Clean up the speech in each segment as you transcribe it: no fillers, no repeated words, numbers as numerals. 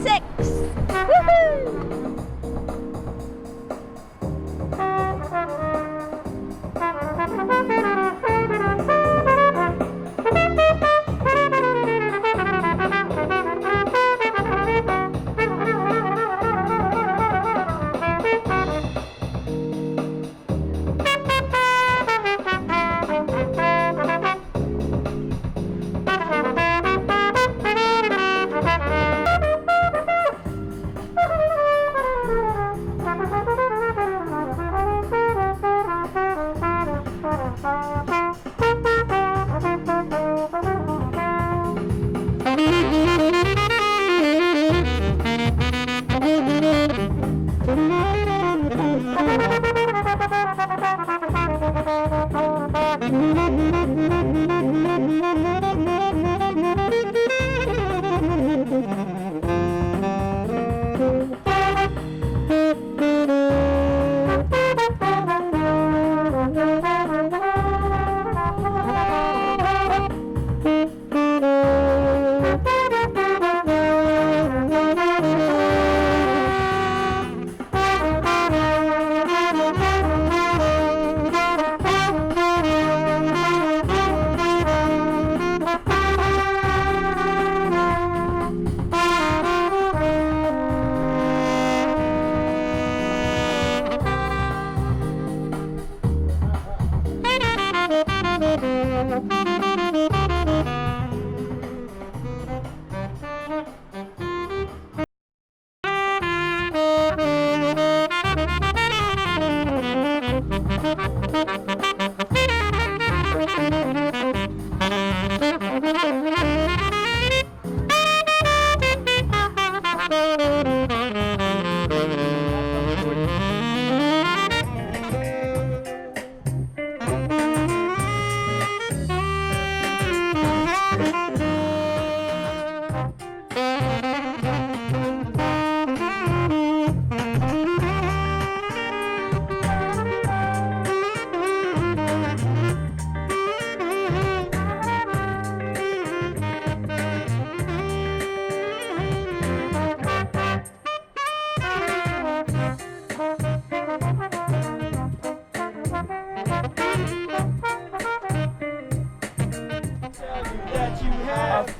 6. Woohoo!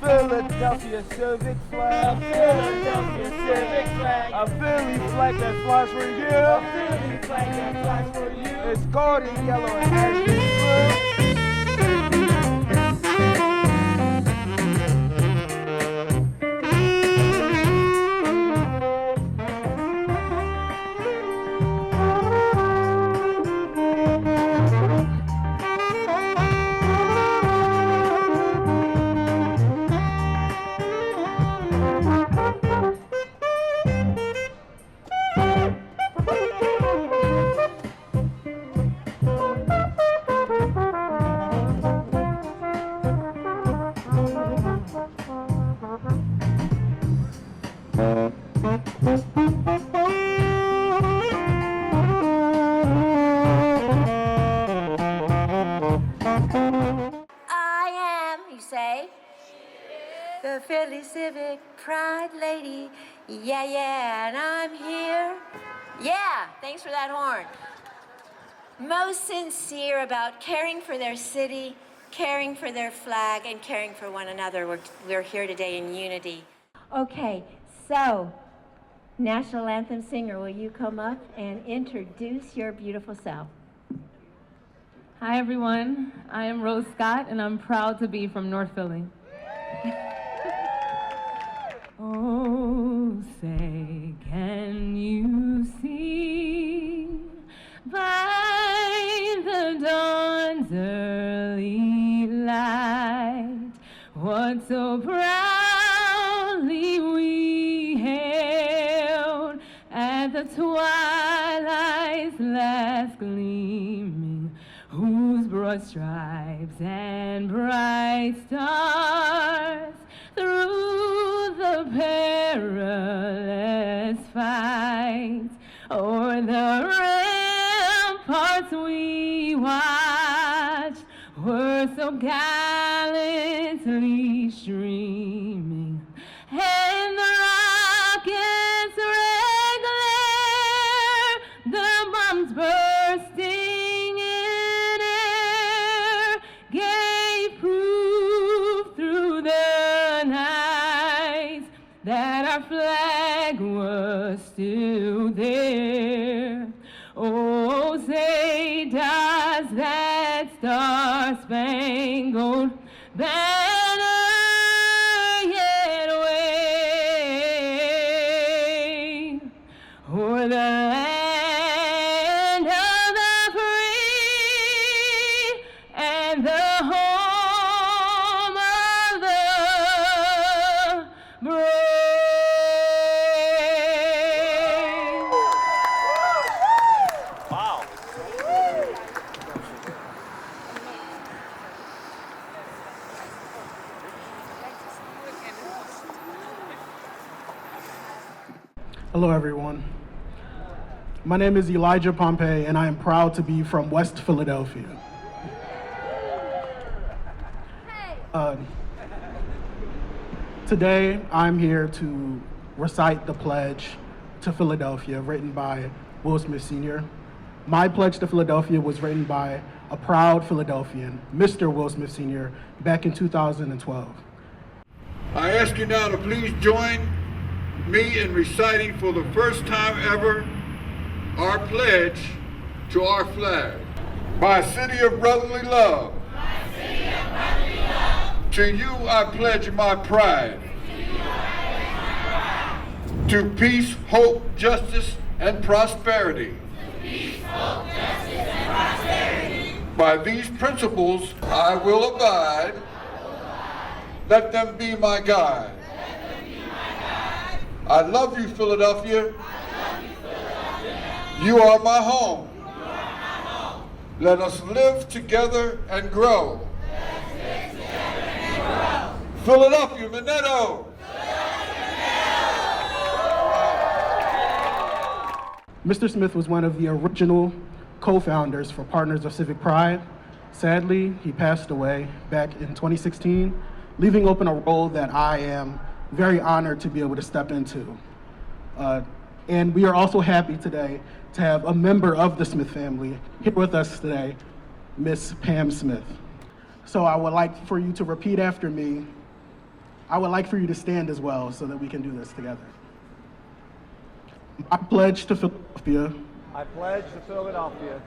Philadelphia Civic flag. A Philadelphia Civic flag. A Philly flag that flies for you. A Philly flag that flies for you. It's golden, yellow, and ashes blue. The Philly Civic Pride lady, yeah, and I'm here. Yeah, thanks for that horn. Most sincere about caring for their city, caring for their flag, and caring for one another. We're here today in unity. Okay, so, National Anthem singer, will you come up and introduce your beautiful self? Hi, everyone. I am Rose Scott, and I'm proud to be from North Philly. Oh, say, can you see by the dawn's early light what so proudly we hailed at the twilight's last gleaming, whose broad stripes and bright stars through the perilous fight o'er the ramparts we watched were so gallantly streaming, and the that our flag was still there. Oh, say does that star-spangled banner yet wave o'er the land of the free and the home of the brave. Wow. Hello, everyone. My name is Elijah Pompey, and I am proud to be from West Philadelphia. Today, I'm here to recite the pledge to Philadelphia, written by Will Smith Sr. My pledge to Philadelphia was written by a proud Philadelphian, Mr. Will Smith Sr., back in 2012. I ask you now to please join me in reciting for the first time ever our pledge to our flag. My city of brotherly love. To you I pledge my pride. To peace, hope, justice, and prosperity. By these principles I will abide. Let them be my guide. I love you, Philadelphia. You are my home. Let us live together and grow. Philadelphia, Minetto. Mr. Smith was one of the original co-founders for Partners of Civic Pride. Sadly, he passed away back in 2016, leaving open a role that I am very honored to be able to step into. And we are also happy today to have a member of the Smith family here with us today, Miss Pam Smith. So I would like for you to repeat after me. I would like for you to stand as well so that we can do this together. I pledge to Philadelphia, I pledge to Philadelphia,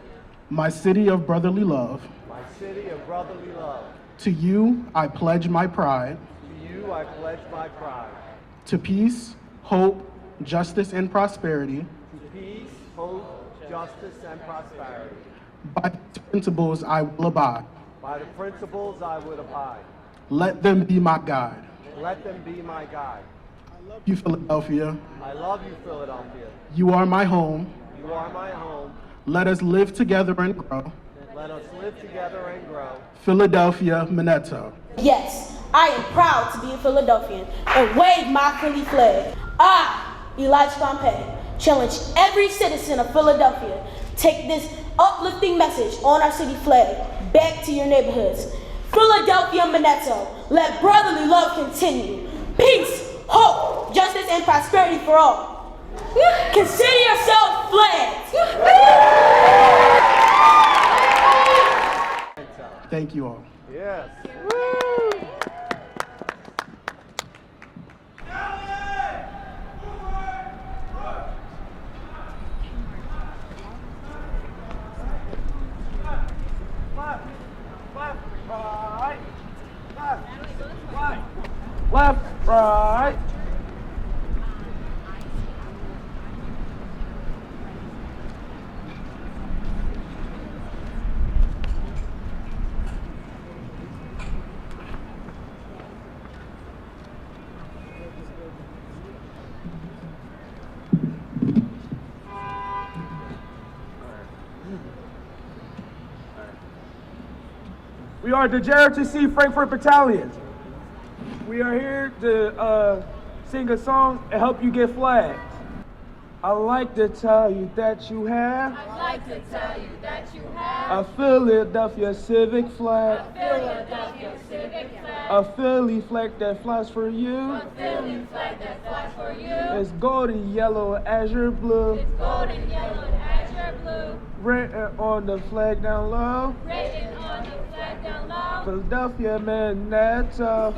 my city of brotherly love. my city of brotherly love. To you, I pledge my pride. To you I pledge my pride. To peace, hope, justice, and prosperity. To peace, hope, justice, and prosperity. By these principles I will abide. By the principles I would abide. Let them be my guide. Let them be my guide. I love you, Philadelphia. I love you, Philadelphia. You are my home. You are my home. Let us live together and grow. Let us live together and grow. Philadelphia, Minetto. Yes, I am proud to be a Philadelphian and wave my Philly flag. I, Elijah Pompey, challenge every citizen of Philadelphia. Take this uplifting message on our city flag back to your neighborhoods. Philadelphia, Minetto, let brotherly love continue. Peace, hope, justice, and prosperity for all. Consider yourself flagged. Thank you all. Yes. Left, right. We are the JRTC Frankfurt Battalion. We are here to sing a song and help you get flagged. I'd like to tell you that you have a Philadelphia Civic flag, a Philly flag that flies for you. It's golden, yellow, and azure blue. Written on the flag down low. Philadelphia, Minetto.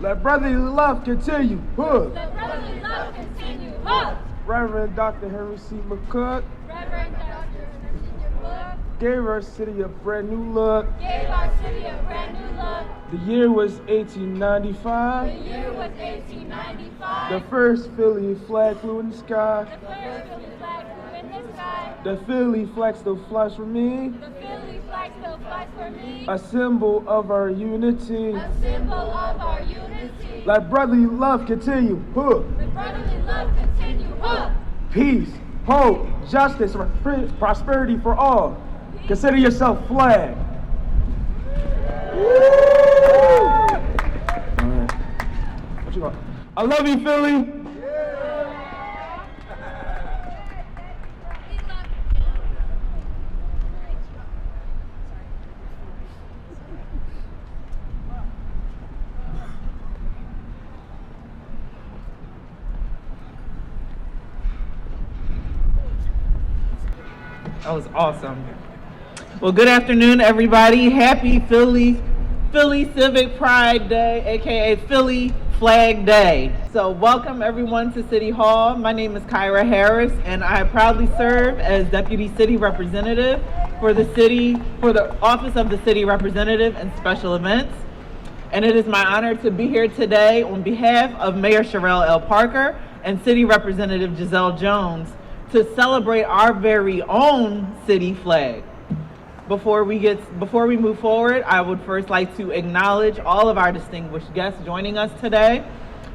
Let brotherly love continue. Hood. Let brotherly love continue. Hood. Reverend Dr. Henry C. McCook Reverend Dr. Virginia Book gave our city a brand new look. gave our city a brand new look. The year was The 1895. year was 1895. The first Philly flag flew in the sky. The first Philly flag flew in the sky. The Philly flag still flies for me. The Philly flag still flies for me. A symbol of our unity. A symbol of our unity. Let brotherly love continue. Hood. Let brotherly love continue. Hood. Peace, hope, justice, prosperity for all. Consider yourself flagged. What you got? I love you, Philly. That was awesome. Well, good afternoon, everybody. Happy Philly Civic Pride Day, aka Philly Flag Day. So welcome everyone to City Hall. My name is Kyra Harris, and I proudly serve as Deputy City Representative for the Office of the City Representative and Special Events. And it is my honor to be here today on behalf of Mayor Sherelle L. Parker and City Representative Giselle Jones to celebrate our very own city flag. Before we move forward, I would first like to acknowledge all of our distinguished guests joining us today.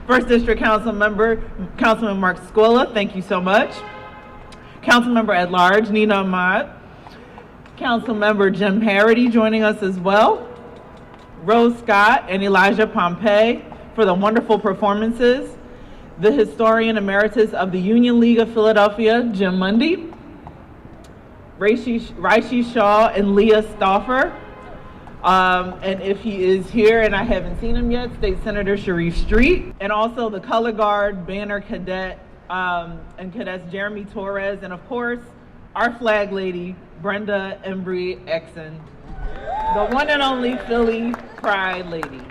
First District Councilman Mark Scola, thank you so much. Councilmember at Large Nina Ahmad. Councilmember Jim Harity joining us as well. Rose Scott and Elijah Pompey for the wonderful performances. The Historian Emeritus of the Union League of Philadelphia, Jim Mundy. Raishi Shaw and Leah Stauffer. And if he is here and I haven't seen him yet, State Senator Sharif Street. And also the Color Guard, Banner Cadet, and Cadets Jeremy Torres. And of course, our flag lady, Brenda Embry Exon, the one and only Philly Pride lady.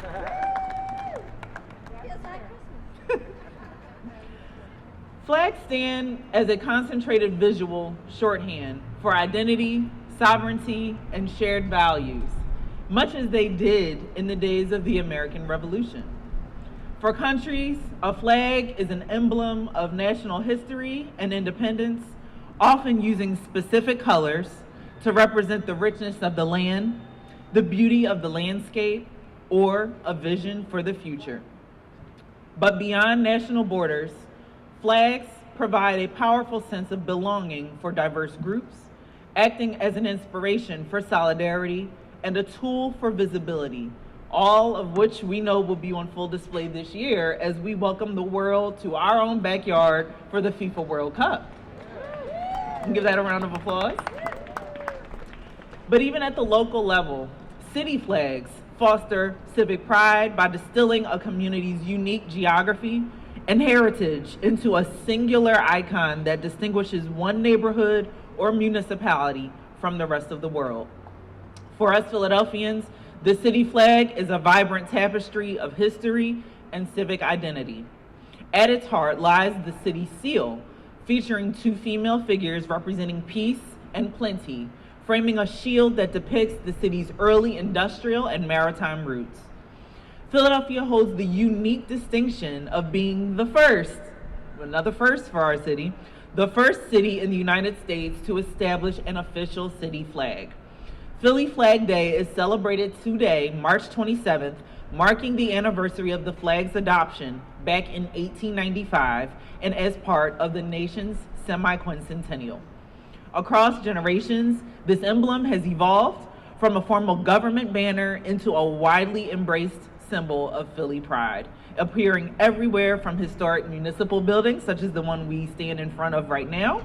Flags stand as a concentrated visual shorthand for identity, sovereignty, and shared values, much as they did in the days of the American Revolution. For countries, a flag is an emblem of national history and independence, often using specific colors to represent the richness of the land, the beauty of the landscape, or a vision for the future. But beyond national borders, flags provide a powerful sense of belonging for diverse groups, acting as an inspiration for solidarity and a tool for visibility, all of which we know will be on full display this year as we welcome the world to our own backyard for the FIFA World Cup. Give that a round of applause. But even at the local level, city flags foster civic pride by distilling a community's unique geography and heritage into a singular icon that distinguishes one neighborhood or municipality from the rest of the world. For us Philadelphians, the city flag is a vibrant tapestry of history and civic identity. At its heart lies the city seal, featuring two female figures representing peace and plenty, framing a shield that depicts the city's early industrial and maritime roots. Philadelphia holds the unique distinction of being the first, another first for our city, the first city in the United States to establish an official city flag. Philly Flag Day is celebrated today, March 27th, marking the anniversary of the flag's adoption back in 1895 and as part of the nation's semi-quincentennial. Across generations, this emblem has evolved from a formal government banner into a widely embraced symbol of Philly pride, appearing everywhere from historic municipal buildings, such as the one we stand in front of right now,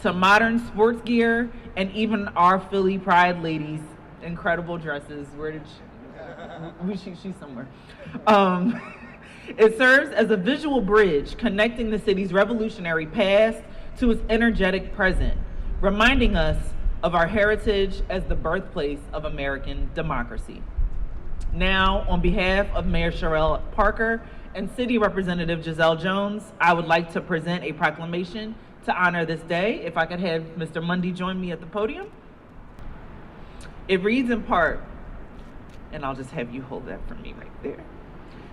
to modern sports gear, and even our Philly Pride ladies' incredible dresses. Where did she's somewhere. It serves as a visual bridge connecting the city's revolutionary past to its energetic present, reminding us of our heritage as the birthplace of American democracy. Now, on behalf of Mayor Sherelle Parker and City Representative Giselle Jones, I would like to present a proclamation to honor this day. If I could have Mr. Mundy join me at the podium. It reads in part, and I'll just have you hold that for me right there.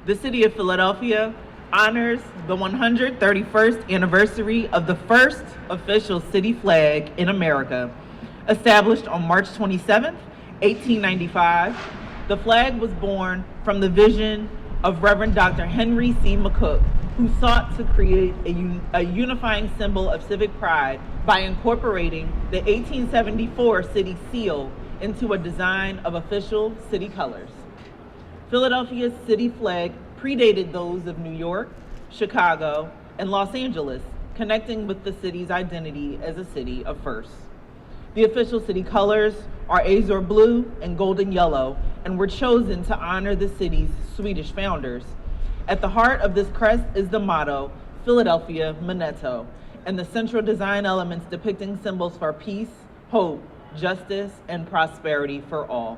The City of Philadelphia honors the 131st anniversary of the first official city flag in America, established on March 27, 1895. The flag was born from the vision of Reverend Dr. Henry C. McCook, who sought to create a unifying symbol of civic pride by incorporating the 1874 city seal into a design of official city colors. Philadelphia's city flag predated those of New York, Chicago, and Los Angeles, connecting with the city's identity as a city of firsts. The official city colors are azure blue and golden yellow, and were chosen to honor the city's Swedish founders. At the heart of this crest is the motto, Philadelphia Manetto, and the central design elements depicting symbols for peace, hope, justice, and prosperity for all.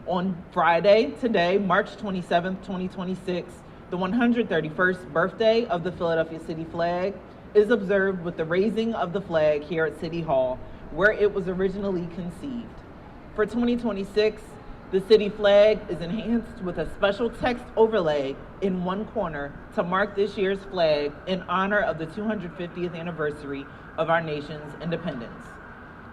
On Friday, today, March 27, 2026, the 131st birthday of the Philadelphia City flag is observed with the raising of the flag here at City Hall, where it was originally conceived. For 2026, the city flag is enhanced with a special text overlay in one corner to mark this year's flag in honor of the 250th anniversary of our nation's independence.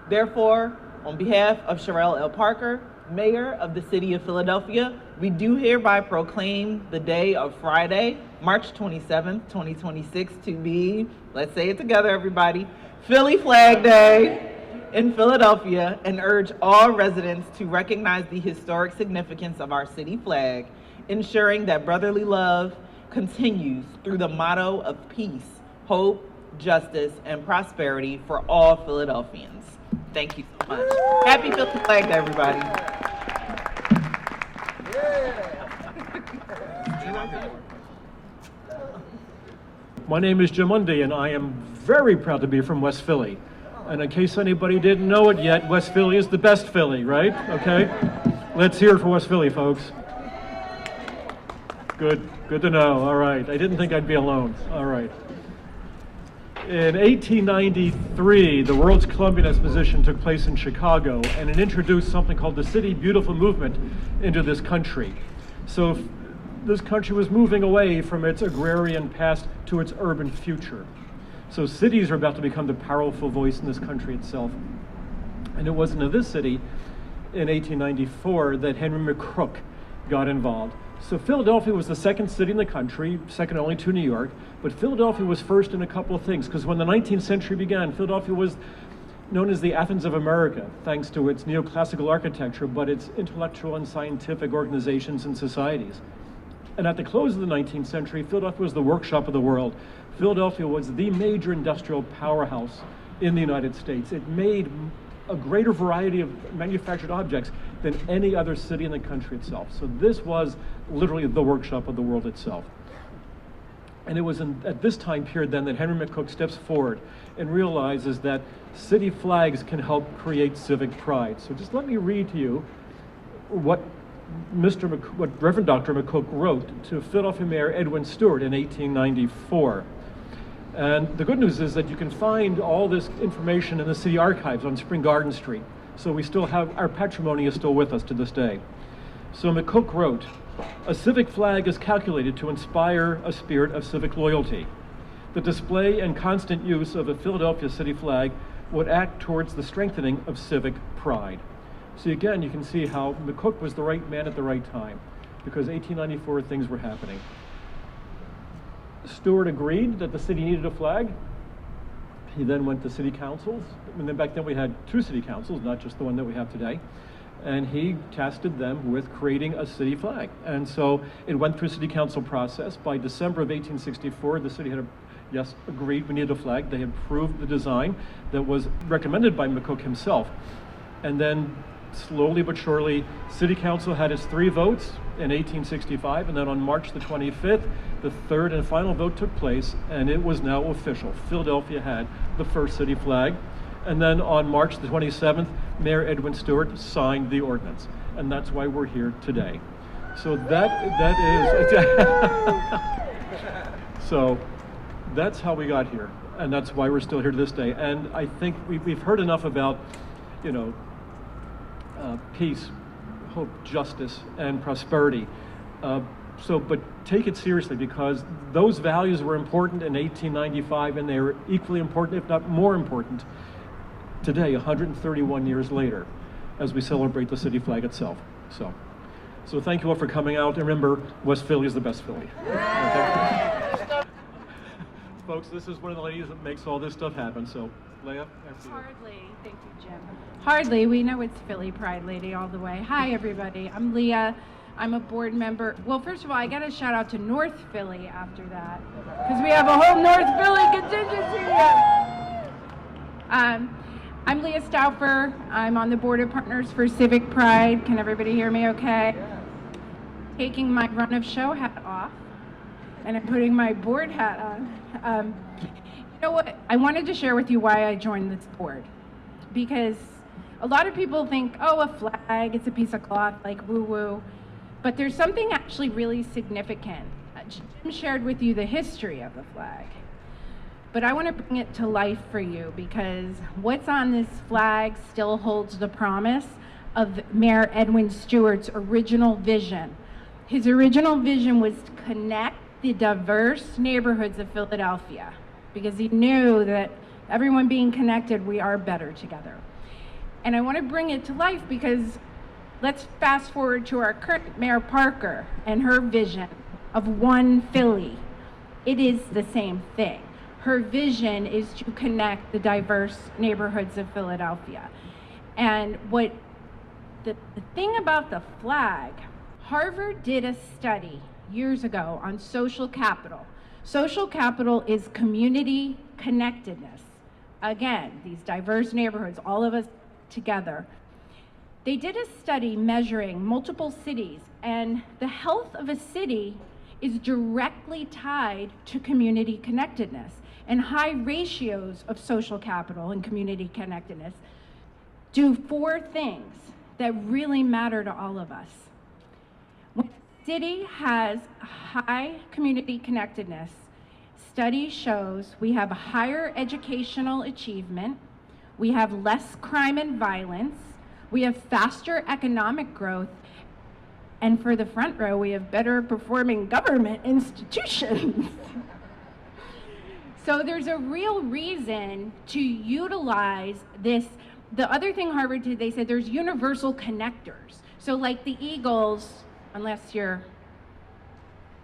Therefore, on behalf of Sherelle L. Parker, Mayor of the City of Philadelphia, we do hereby proclaim the day of Friday, March 27th, 2026 to be, let's say it together everybody, Philly Flag Day in Philadelphia, and urge all residents to recognize the historic significance of our city flag, ensuring that brotherly love continues through the motto of peace, hope, justice, and prosperity for all Philadelphians. Thank you so much. Happy Philly Flag Day, everybody. My name is Jim Mundy, and I am very proud to be from West Philly. And in case anybody didn't know it yet, West Philly is the best Philly, right? Okay? Let's hear it for West Philly, folks. Good to know. All right. I didn't think I'd be alone. All right. In 1893, the World's Columbian Exposition took place in Chicago, and it introduced something called the City Beautiful movement into this country. So this country was moving away from its agrarian past to its urban future. So cities are about to become the powerful voice in this country itself. And it wasn't in this city in 1894 that Henry McCook got involved. So Philadelphia was the second city in the country, second only to New York, but Philadelphia was first in a couple of things, because when the 19th century began, Philadelphia was known as the Athens of America, thanks to its neoclassical architecture, but its intellectual and scientific organizations and societies. And at the close of the 19th century, Philadelphia was the workshop of the world. Philadelphia was the major industrial powerhouse in the United States. It made a greater variety of manufactured objects than any other city in the country itself. So this was literally the workshop of the world itself. And it was at this time period then that Henry McCook steps forward and realizes that city flags can help create civic pride. So just let me read to you what Reverend Dr. McCook wrote to Philadelphia Mayor Edwin Stewart in 1894. And the good news is that you can find all this information in the city archives on Spring Garden Street. So we still have, our patrimony is still with us to this day. So McCook wrote, "A civic flag is calculated to inspire a spirit of civic loyalty. The display and constant use of a Philadelphia city flag would act towards the strengthening of civic pride." So again, you can see how McCook was the right man at the right time, because 1894 things were happening. Stewart agreed that the city needed a flag. He then went to city councils. And then back then we had two city councils, not just the one that we have today. And he tasked them with creating a city flag. And so it went through city council process. By December of 1864, the city had agreed we needed a flag. They had approved the design that was recommended by McCook himself. And then slowly but surely, city council had its 3 votes in 1865, and then on March the 25th, the third and final vote took place, and it was now official. Philadelphia had the first city flag. And then on March the 27th, Mayor Edwin Stewart signed the ordinance, and that's why we're here today. So that is, so that's how we got here, and that's why we're still here to this day. And I think we've heard enough about, peace, hope, justice, and prosperity. But take it seriously, because those values were important in 1895, and they are equally important, if not more important, today, 131 years later, as we celebrate the city flag itself. So thank you all for coming out. And remember, West Philly is the best Philly. Okay. Folks, this is one of the ladies that makes all this stuff happen. So, Leah, after you. Hardly. Thank you, Jim. Hardly. We know it's Philly Pride Lady all the way. Hi, everybody. I'm Leah. I'm a board member. Well, first of all, I got to shout out to North Philly after that, because we have a whole North Philly contingency here. I'm Leah Stauffer. I'm on the board of partners for Civic Pride. Can everybody hear me okay? Taking my run of show hat off, and I'm putting my board hat on. You know what? I wanted to share with you why I joined this board, because a lot of people think, oh, a flag, it's a piece of cloth, like woo-woo. But there's something actually really significant. Jim shared with you the history of the flag. But I want to bring it to life for you, because what's on this flag still holds the promise of Mayor Edwin Stewart's original vision. His original vision was to connect the diverse neighborhoods of Philadelphia, because he knew that everyone being connected, we are better together. And I want to bring it to life because let's fast forward to our current Mayor Parker and her vision of one Philly. It is the same thing. Her vision is to connect the diverse neighborhoods of Philadelphia. And what the thing about the flag, Harvard did a study years ago on social capital. Social capital is community connectedness. Again, these diverse neighborhoods, all of us together. They did a study measuring multiple cities, and the health of a city is directly tied to community connectedness. And high ratios of social capital and community connectedness do four things that really matter to all of us. When a city has high community connectedness, study shows we have higher educational achievement, we have less crime and violence, we have faster economic growth, and for the front row, we have better performing government institutions. So there's a real reason to utilize this. The other thing Harvard did, they said there's universal connectors. So like the Eagles, unless you're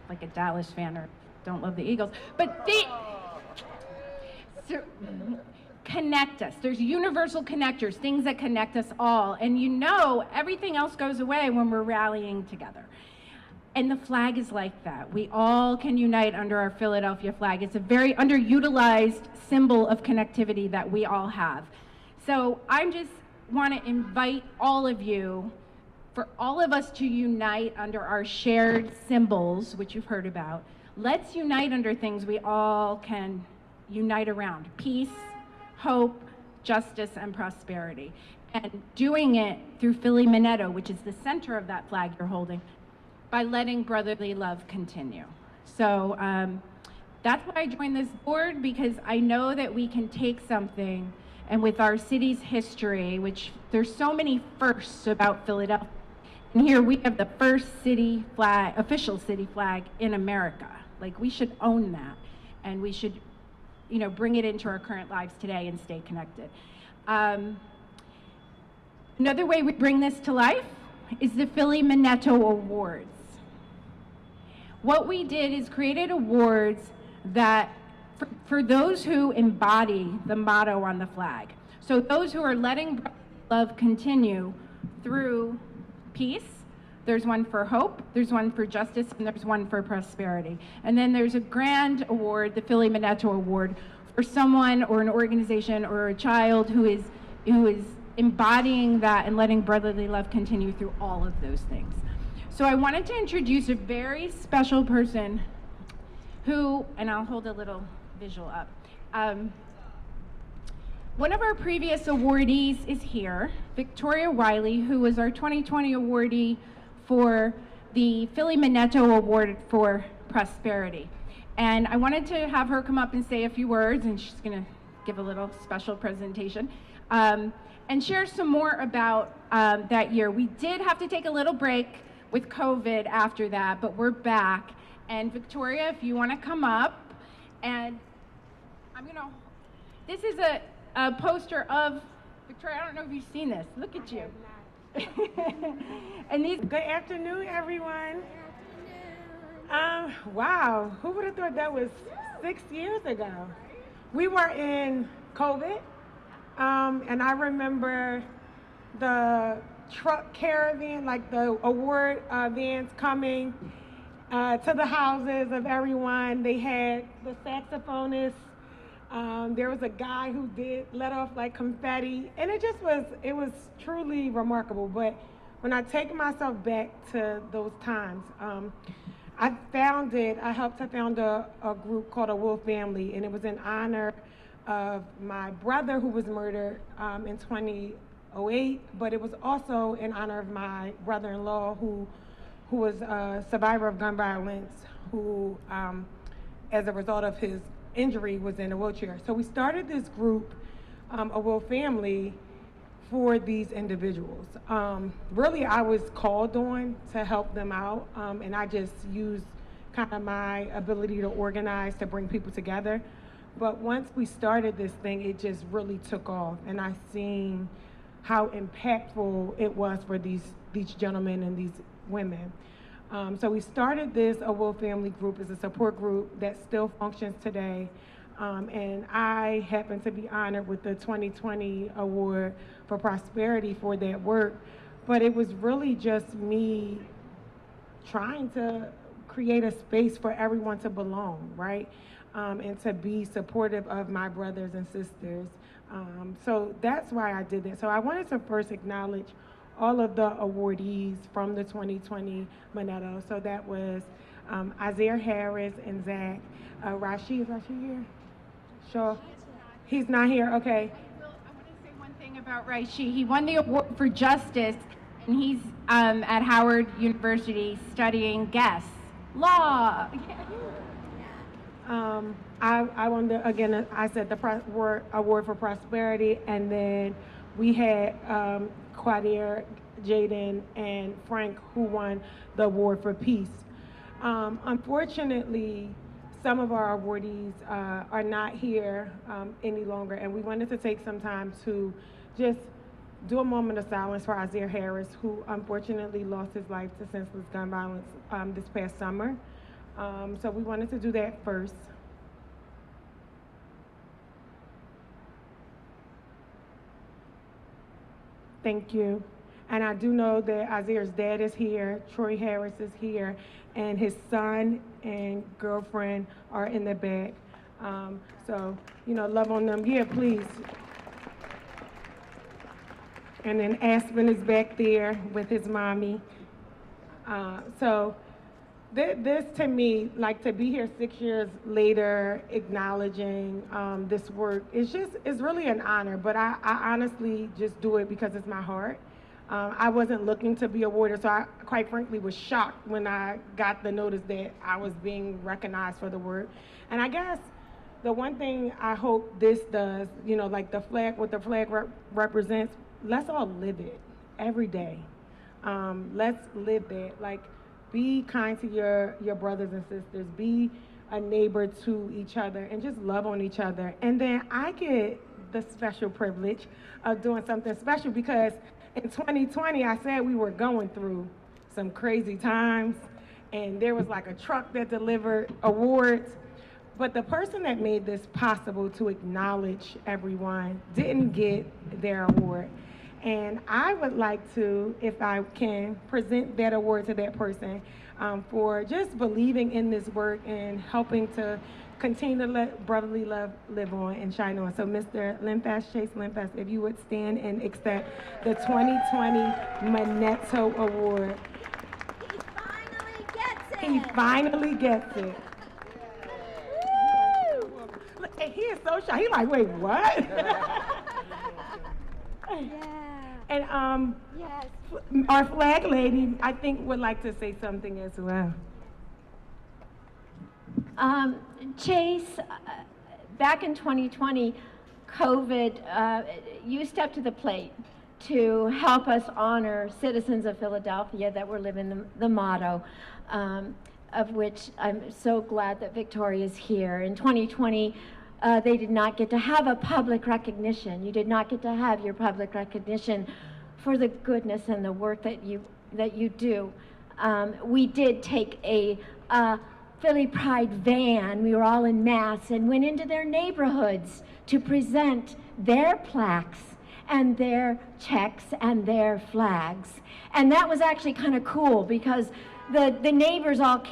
like a Dallas fan or don't love the Eagles, but they connect us. There's universal connectors, things that connect us all. And everything else goes away when we're rallying together. And the flag is like that. We all can unite under our Philadelphia flag. It's a very underutilized symbol of connectivity that we all have. So I just want to invite all of you, for all of us to unite under our shared symbols, which you've heard about. Let's unite under things we all can unite around: peace, hope, justice, and prosperity. And doing it through Philly Minetto, which is the center of that flag you're holding, by letting brotherly love continue. So that's why I joined this board, because I know that we can take something, and with our city's history, which there's so many firsts about Philadelphia, and here we have the first city flag, official city flag in America. Like, we should own that, and we should, bring it into our current lives today and stay connected. Another way we bring this to life is the Philly Minetto Awards. What we did is created awards that, for those who embody the motto on the flag. So those who are letting love continue through peace. There's one for hope, there's one for justice, and there's one for prosperity. And then there's a grand award, the Philly Minetto Award, for someone or an organization or a child who is embodying that and letting brotherly love continue through all of those things. So I wanted to introduce a very special person who, and I'll hold a little visual up. One of our previous awardees is here, Victoria Wiley, who was our 2020 awardee for the Philly Manetto Award for Prosperity. And I wanted to have her come up and say a few words, and she's gonna give a little special presentation, and share some more about that year. We did have to take a little break with COVID after that, but we're back. And Victoria, if you wanna come up, and this is a poster of, Victoria, I don't know if you've seen this, look at you. And these. Good afternoon, everyone. Wow, who would have thought that was 6 years ago? We were in COVID, and I remember the truck caravan, like the award vans coming to the houses of everyone. They had the saxophonists. There was a guy who let off like confetti, and it was truly remarkable. But when I take myself back to those times, I helped to found a group called A Wolf Family, and it was in honor of my brother who was murdered in 2008, but it was also in honor of my brother-in-law who was a survivor of gun violence, who, as a result of his injury, was in a wheelchair. So we started this group, A Wolf Family, for these individuals. Really, I was called on to help them out, and I just used kind of my ability to organize, to bring people together. But once we started this thing, it just really took off, and I seen how impactful it was for these gentlemen and these women. So we started this A Wolf Family group as a support group that still functions today. And I happen to be honored with the 2020 Award for Prosperity for that work. But it was really just me trying to create a space for everyone to belong, right? And to be supportive of my brothers and sisters. So that's why I did that. So I wanted to first acknowledge all of the awardees from the 2020 Manetto. So that was Isaiah Harris and Zach. Rashi, is Rashi here? Sure. He's not here, okay. I want to say one thing about Rashi. He won the award for justice, and he's at Howard University studying law. I won again, I said the award for prosperity, and then we had Quadir, Jaden, and Frank who won the award for peace. Unfortunately, some of our awardees are not here any longer, and we wanted to take some time to just do a moment of silence for Isaiah Harris, who unfortunately lost his life to senseless gun violence this past summer. So we wanted to do that first. Thank you. And I do know that Isaiah's dad is here, Troy Harris is here, and his son and girlfriend are in the back. So, love on them. Yeah, please. And then Aspen is back there with his mommy. So this to me, like to be here 6 years later, acknowledging this work, is really an honor, but I honestly just do it because it's my heart. I wasn't looking to be awarded, so I quite frankly was shocked when I got the notice that I was being recognized for the work. And I guess the one thing I hope this does, like the flag, what the flag represents, let's all live it every day. Let's live that. Like, be kind to your brothers and sisters. Be a neighbor to each other and just love on each other. And then I get the special privilege of doing something special because in 2020, I said we were going through some crazy times, and there was like a truck that delivered awards. But the person that made this possible to acknowledge everyone didn't get their award. And I would like to, if I can, present that award to that person for just believing in this work and helping to continue to let brotherly love live on and shine on. So Mr. Limfast, Chase Limfast, if you would stand and accept the 2020 Manetto Award. He finally gets it. Look, and he is so shy. He's like, wait, what? Yeah. And Yes. our flag lady, I think, would like to say something as well. Chase, back in 2020, COVID, you stepped to the plate to help us honor citizens of Philadelphia that were living the motto, of which I'm so glad that Victoria is here. In 2020, they did not get to have a public recognition. You did not get to have your public recognition for the goodness and the work that you do. We did take a Philly Pride van. We were all in mass and went into their neighborhoods to present their plaques and their checks and their flags. And that was actually kind of cool because the neighbors all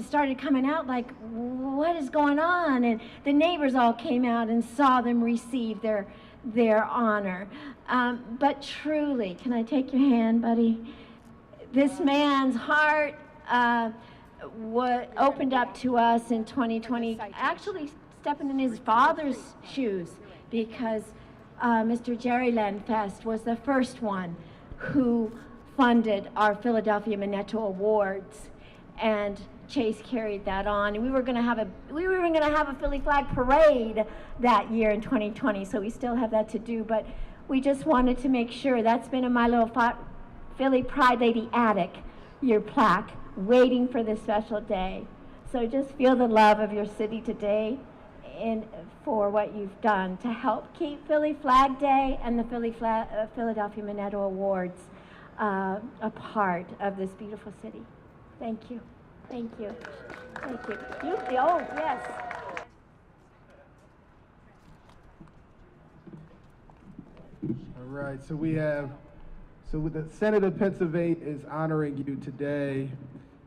started coming out like, what is going on? And the neighbors all came out and saw them receive their honor. But truly, can I take your hand, buddy? This man's heart opened up to us in 2020, actually stepping in his father's shoes, because Mr. Jerry Lenfest was the first one who funded our Philadelphia Minetto Awards, and Chase carried that on. And we were going to have a Philly flag parade that year in 2020, so we still have that to do. But we just wanted to make sure that's been in my little Philly Pride Lady attic, your plaque, waiting for this special day. So just feel the love of your city today and for what you've done to help keep Philly Flag Day and the Philadelphia Minetto Awards a part of this beautiful city. Thank you. Thank you. Thank you. Oh, yes. All right, so the Senate of Pennsylvania is honoring you today,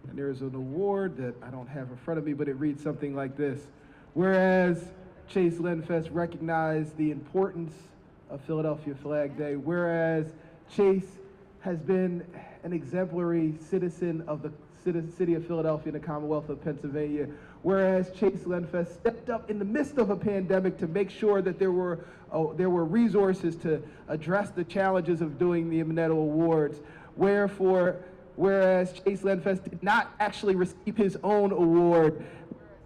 and there's an award that I don't have in front of me, but it reads something like this. Whereas Chase Lenfest recognized the importance of Philadelphia Flag Day, whereas Chase has been an exemplary citizen of the city of Philadelphia and the Commonwealth of Pennsylvania, whereas Chase Lenfest stepped up in the midst of a pandemic to make sure that there were resources to address the challenges of doing the Minetto Awards, whereas Chase Lenfest did not actually receive his own award,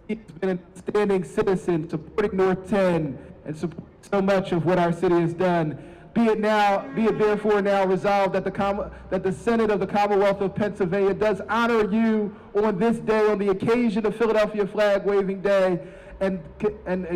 he's been an outstanding citizen supporting North 10 and supporting so much of what our city has done. Be it therefore now resolved that the Senate of the Commonwealth of Pennsylvania does honor you on this day, on the occasion of Philadelphia Flag Waving Day, and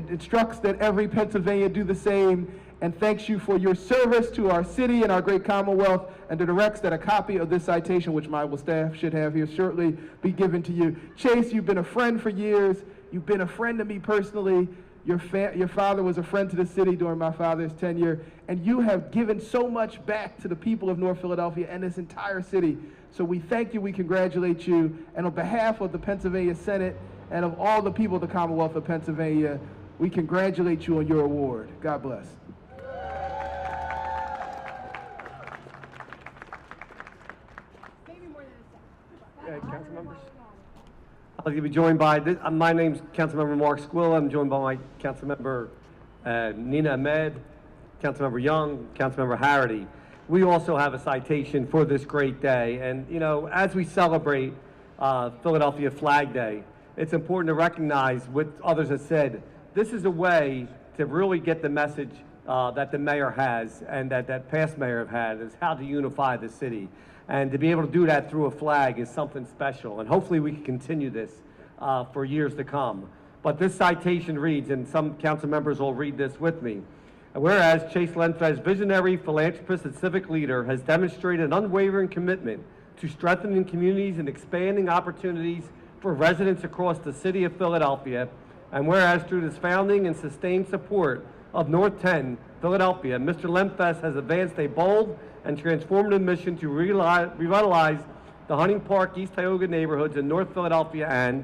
instructs that every Pennsylvanian do the same, and thanks you for your service to our city and our great Commonwealth, and directs that a copy of this citation, which my staff should have here shortly, be given to you. Chase, you've been a friend for years. You've been a friend to me personally. Your father was a friend to the city during my father's tenure, and you have given so much back to the people of North Philadelphia and this entire city. So we thank you, we congratulate you, and on behalf of the Pennsylvania Senate and of all the people of the Commonwealth of Pennsylvania, we congratulate you on your award. God bless. Council members. I'd like to be joined by, my name's Councilmember Mark Squilla. I'm joined by my Councilmember Nina Ahmed, Councilmember Young, Councilmember Harity. We also have a citation for this great day. And, you know, as we celebrate Philadelphia Flag Day, it's important to recognize what others have said. This is a way to really get the message that the mayor has and that past mayor have had, is how to unify the city. And to be able to do that through a flag is something special. And hopefully we can continue this for years to come. But this citation reads, and some council members will read this with me. Whereas Chase Lenfest, visionary philanthropist and civic leader, has demonstrated an unwavering commitment to strengthening communities and expanding opportunities for residents across the city of Philadelphia. And whereas through this founding and sustained support of North 10 Philadelphia, Mr. Lenfest has advanced a bold and transformative mission to revitalize the Hunting Park, East Tioga neighborhoods in North Philadelphia. And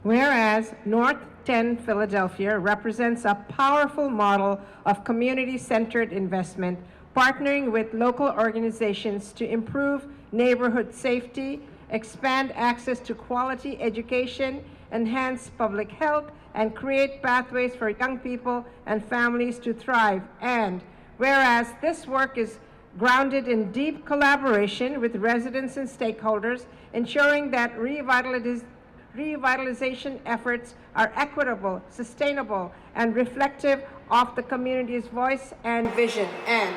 whereas North 10 Philadelphia represents a powerful model of community-centered investment, partnering with local organizations to improve neighborhood safety, expand access to quality education, enhance public health, and create pathways for young people and families to thrive. And whereas this work is grounded in deep collaboration with residents and stakeholders, ensuring that revitalization efforts are equitable, sustainable, and reflective of the community's voice and vision. And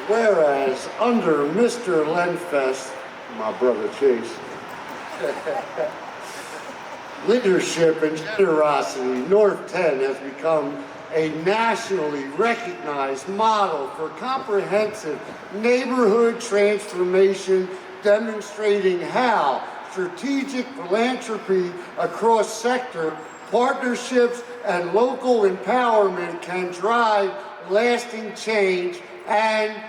whereas under Mr. Lenfest, my brother Chase, leadership and generosity, North 10 has become a nationally recognized model for comprehensive neighborhood transformation, demonstrating how strategic philanthropy across sector partnerships and local empowerment can drive lasting change. And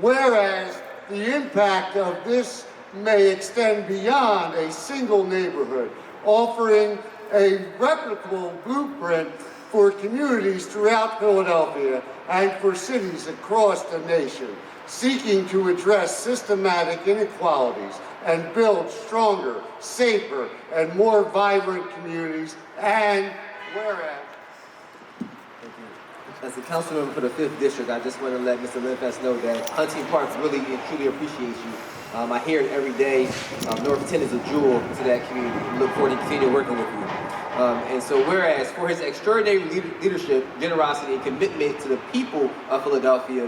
whereas the impact of this may extend beyond a single neighborhood, offering a replicable blueprint for communities throughout Philadelphia and for cities across the nation, seeking to address systematic inequalities and build stronger, safer, and more vibrant communities. And whereas, as a council member for the 5th District, I just want to let Mr. Lenfest know that Hunting Park really and truly appreciates you. I hear it every day. North 10 is a jewel to that community. We look forward to continue working with you. And so whereas for his extraordinary leadership, generosity, and commitment to the people of Philadelphia,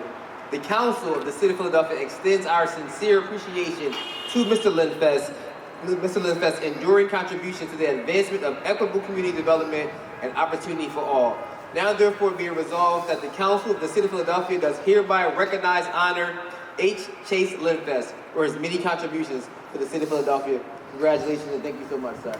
the Council of the City of Philadelphia extends our sincere appreciation to Mr. Lenfest's enduring contribution to the advancement of equitable community development and opportunity for all. Now therefore be it resolved that the Council of the City of Philadelphia does hereby recognize, honor H. Chase Lenfest for his many contributions to the City of Philadelphia. Congratulations and thank you so much, sir.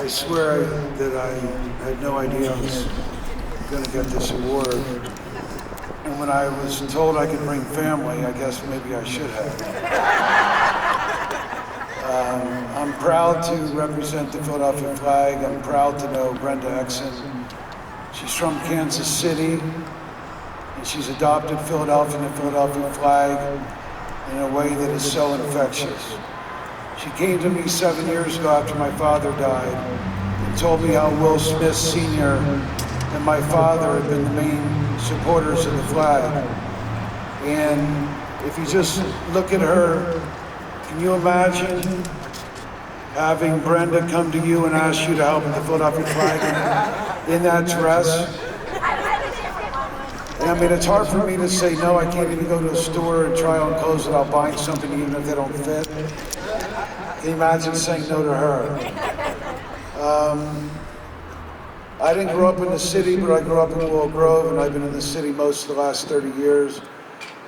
I swear that I had no idea I was going to get this award. And when I was told I could bring family, I guess maybe I should have. I'm proud to represent the Philadelphia flag. I'm proud to know Brenda Exon. She's from Kansas City, and she's adopted Philadelphia and the Philadelphia flag in a way that is so infectious. She came to me 7 years ago after my father died and told me how Will Smith Sr. and my father had been the main supporters of the flag. And if you just look at her, can you imagine having Brenda come to you and ask you to help with the Philadelphia flag in that dress? And I mean, it's hard for me to say no. I can't even go to a store and try on clothes without buying something even if they don't fit. Can you imagine saying no to her? I didn't grow up in the city, but I grew up in Willow Grove, and I've been in the city most of the last 30 years.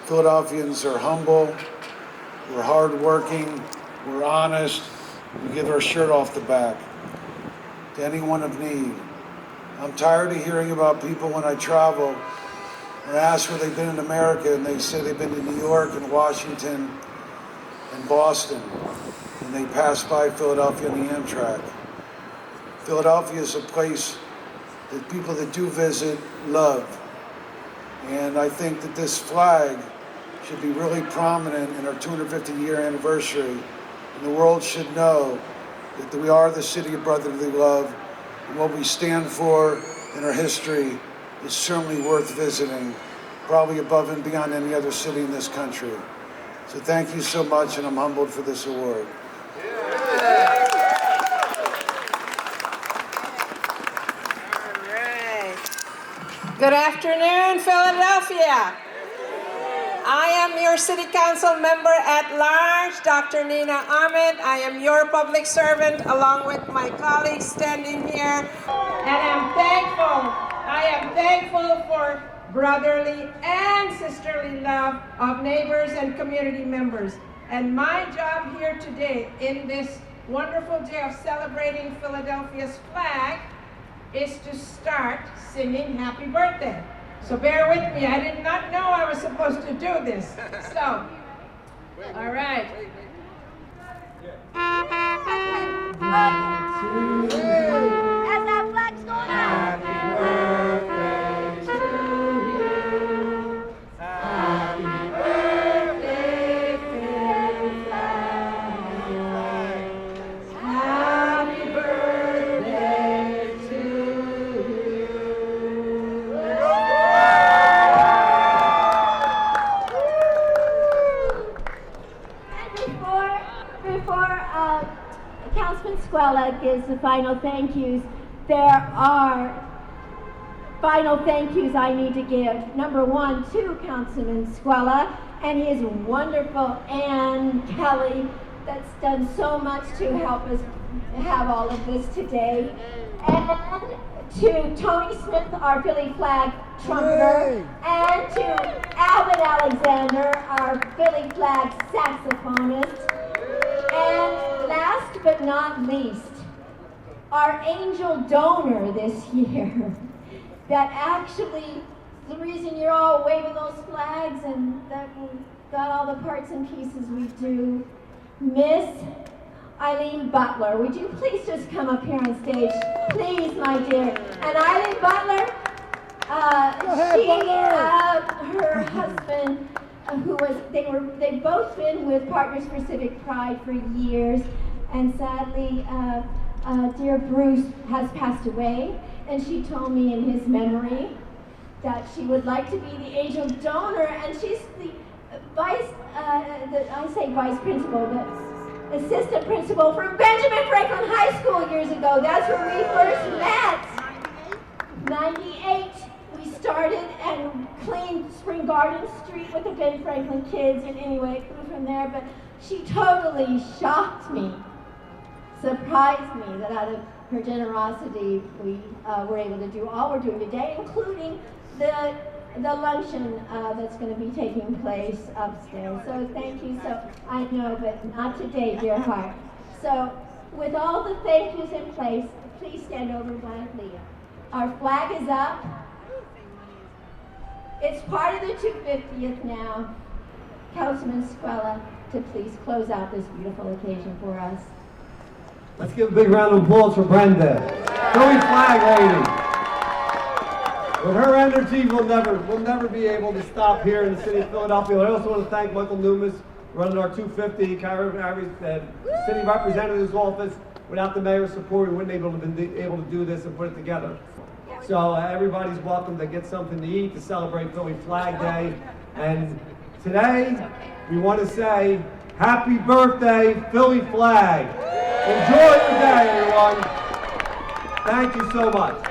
Philadelphians are humble, we're hardworking, we're honest, we give our shirt off the back to anyone of need. I'm tired of hearing about people when I travel, and I ask where they've been in America, and they say they've been to New York and Washington and Boston. And they pass by Philadelphia on the Amtrak. Philadelphia is a place that people that do visit love. And I think that this flag should be really prominent in our 250-year anniversary. And the world should know that we are the city of brotherly love. And what we stand for in our history is certainly worth visiting, probably above and beyond any other city in this country. So thank you so much, and I'm humbled for this award. Good afternoon, Philadelphia. I am your City Council member at large, Dr. Nina Ahmed. I am your public servant along with my colleagues standing here. And I am thankful for brotherly and sisterly love of neighbors and community members. And my job here today, in this wonderful day of celebrating Philadelphia's flag, is to start singing Happy Birthday. So bear with me, I did not know I was supposed to do this. So, all right. As that flag's going out. Happy birthday to you. Happy birthday, Philly flag. Happy birthday to you. And before Councilman Squella gives the final thank yous, there are final thank yous I need to give. Number one, to Councilman Squella and his wonderful Ann Kelly that's done so much to help us have all of this today. And to Tony Smith, our Philly flag trumpeter, and to Alvin Alexander, our Philly flag saxophonist. And last but not least, our angel donor this year, that actually, the reason you're all waving those flags and that we've got all the parts and pieces we do, Miss Eileen Butler. Would you please just come up here on stage, please, my dear. And Eileen Butler, her husband, they've both been with Partners for Civic Pride for years, and sadly, dear Bruce has passed away, and she told me in his memory that she would like to be the angel donor, and she's the vice principal, but assistant principal from Benjamin Franklin High School years ago. That's where we first met. 98. We started and cleaned Spring Garden Street with the Ben Franklin kids, and anyway, it grew from there, but she totally shocked me, surprised me that out of her generosity we were able to do all we're doing today, including the luncheon that's going to be taking place upstairs. So thank you. So I know, but not today, dear heart. So with all the thank yous in place, please stand over by Leah. Our flag is up. It's part of the 250th now. Councilman Squella, to please close out this beautiful occasion for us. Let's give a big round of applause for Brenda, Philly flag lady. With her energy, we'll never be able to stop here in the city of Philadelphia. I also want to thank Michael Newmas, running our 250, city representative's office. Without the mayor's support, we wouldn't be able to do this and put it together. So everybody's welcome to get something to eat to celebrate Philly Flag Day. And today, we want to say, happy birthday, Philly Flag. Enjoy your day, everyone. Thank you so much.